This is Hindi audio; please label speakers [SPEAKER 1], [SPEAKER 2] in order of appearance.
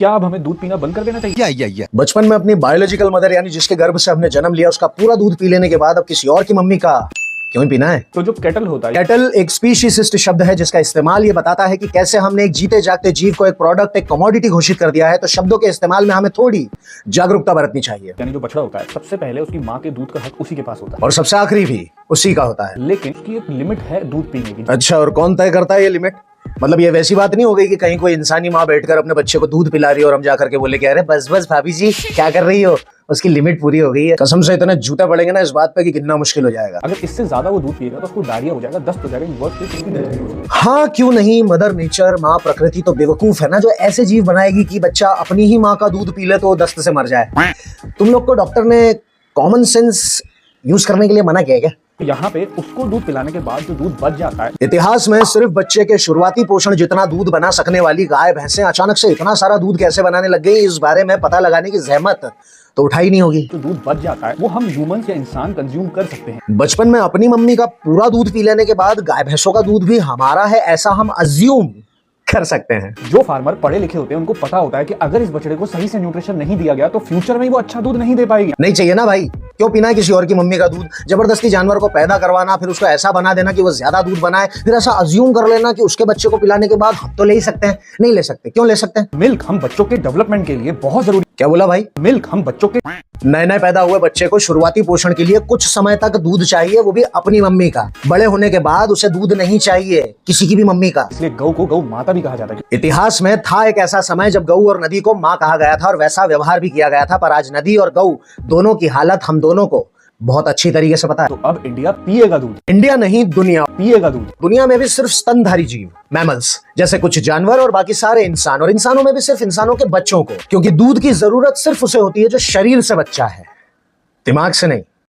[SPEAKER 1] क्या अब हमें दूध पीना बंद कर देना चाहिए?
[SPEAKER 2] या बचपन में अपनी बायोलॉजिकल मदर यानी जिसके गर्भ से हमने जन्म लिया उसका पूरा दूध पी लेने के बाद अब किसी और की मम्मी का क्यों ही पीना है?
[SPEAKER 1] तो जो केटल होता है,
[SPEAKER 2] केटल एक स्पीशीसिस्ट शब्द है जिसका इस्तेमाल ये बताता है कि कैसे हमने एक जीते जागते जीव को एक प्रोडक्ट, एक कमोडिटी घोषित कर दिया है। तो शब्दों के इस्तेमाल में हमें थोड़ी जागरूकता बरतनी चाहिए।
[SPEAKER 1] यानी जो बछड़ा होता है सबसे पहले उसकी माँ के दूध का हक उसी के पास होता है
[SPEAKER 2] और सबसे आखिरी भी उसी का होता है।
[SPEAKER 1] लेकिन उसकी एक लिमिट है दूध पीने की।
[SPEAKER 2] अच्छा, और कौन तय करता है ये लिमिट? मतलब ये वैसी बात नहीं हो गई कि कहीं कोई इंसानी माँ बैठकर अपने बच्चे को दूध पिला रही है और हम जाकर के बोले कि अरे बस बस भाभी जी क्या कर रही हो, उसकी लिमिट पूरी हो गई है। कसम से इतने जूते पड़ेंगे ना इस बात पे कि कितना मुश्किल हो जाएगा।
[SPEAKER 1] अगर इससे ज्यादा वो दूध पिएगा तो उसको डायरिया हो जाएगा, दस्त हो जाएगा।
[SPEAKER 2] हाँ क्यों नहीं, मदर नेचर, माँ प्रकृति तो बेवकूफ है ना जो ऐसे जीव बनाएगी कि बच्चा अपनी ही माँ का दूध पी ले तो दस्त से मर जाए। तुम लोग को डॉक्टर ने कॉमन सेंस यूज करने के लिए मना किया है क्या?
[SPEAKER 1] यहाँ पे उसको दूध पिलाने के बाद जो दूध बच जाता है,
[SPEAKER 2] इतिहास में सिर्फ बच्चे के शुरुआती पोषण जितना दूध बना सकने वाली गाय भैंसें अचानक से इतना सारा दूध कैसे बनाने लग गई, इस बारे में पता लगाने की जहमत तो उठाई नहीं होगी।
[SPEAKER 1] जो दूध बच जाता है वो हम ह्यूमंस या इंसान कंज्यूम कर सकते हैं।
[SPEAKER 2] बचपन में अपनी मम्मी का पूरा दूध पी लेने के बाद गाय भैंसों का दूध भी हमारा है ऐसा हम अज्यूम कर सकते हैं।
[SPEAKER 1] जो फार्मर पढ़े लिखे होते हैं उनको पता होता है कि अगर इस बछड़े को सही से न्यूट्रिशन नहीं दिया गया तो फ्यूचर में वो अच्छा दूध नहीं दे पाएगी।
[SPEAKER 2] नहीं चाहिए ना भाई, क्यों पीना है किसी और की मम्मी का दूध? जबरदस्ती जानवर को पैदा करवाना, फिर उसको ऐसा बना देना कि वो ज्यादा दूध बनाए, फिर ऐसा अज्यूम कर लेना कि उसके बच्चे को पिलाने के बाद हम तो ले ही सकते हैं। नहीं ले सकते। क्यों ले सकते हैं?
[SPEAKER 1] मिल्क हम बच्चों के डेवलपमेंट के लिए बहुत जरूरी।
[SPEAKER 2] क्या बोला भाई?
[SPEAKER 1] मिल्क हम बच्चों के
[SPEAKER 2] नए नए पैदा हुए बच्चे को शुरुआती पोषण के लिए कुछ समय तक दूध चाहिए, वो भी अपनी मम्मी का। बड़े होने के बाद उसे दूध नहीं चाहिए किसी की भी मम्मी का।
[SPEAKER 1] इसलिए गौ को गौ माता भी कहा जाता है।
[SPEAKER 2] इतिहास में था एक ऐसा समय जब गऊ और नदी को माँ कहा गया था और वैसा व्यवहार भी किया गया था, पर आज नदी और गऊ दोनों की हालत हम दोनों को बहुत अच्छी तरीके से पता है।
[SPEAKER 1] तो अब इंडिया पिएगा दूध।
[SPEAKER 2] इंडिया नहीं, दुनिया
[SPEAKER 1] पिएगा दूध।
[SPEAKER 2] दुनिया में भी सिर्फ स्तनधारी जीव, मैमल्स जैसे कुछ जानवर और बाकी सारे इंसान, और इंसानों में भी सिर्फ इंसानों के बच्चों को, क्योंकि दूध की जरूरत सिर्फ उसे होती है जो शरीर से बच्चा है, दिमाग से नहीं।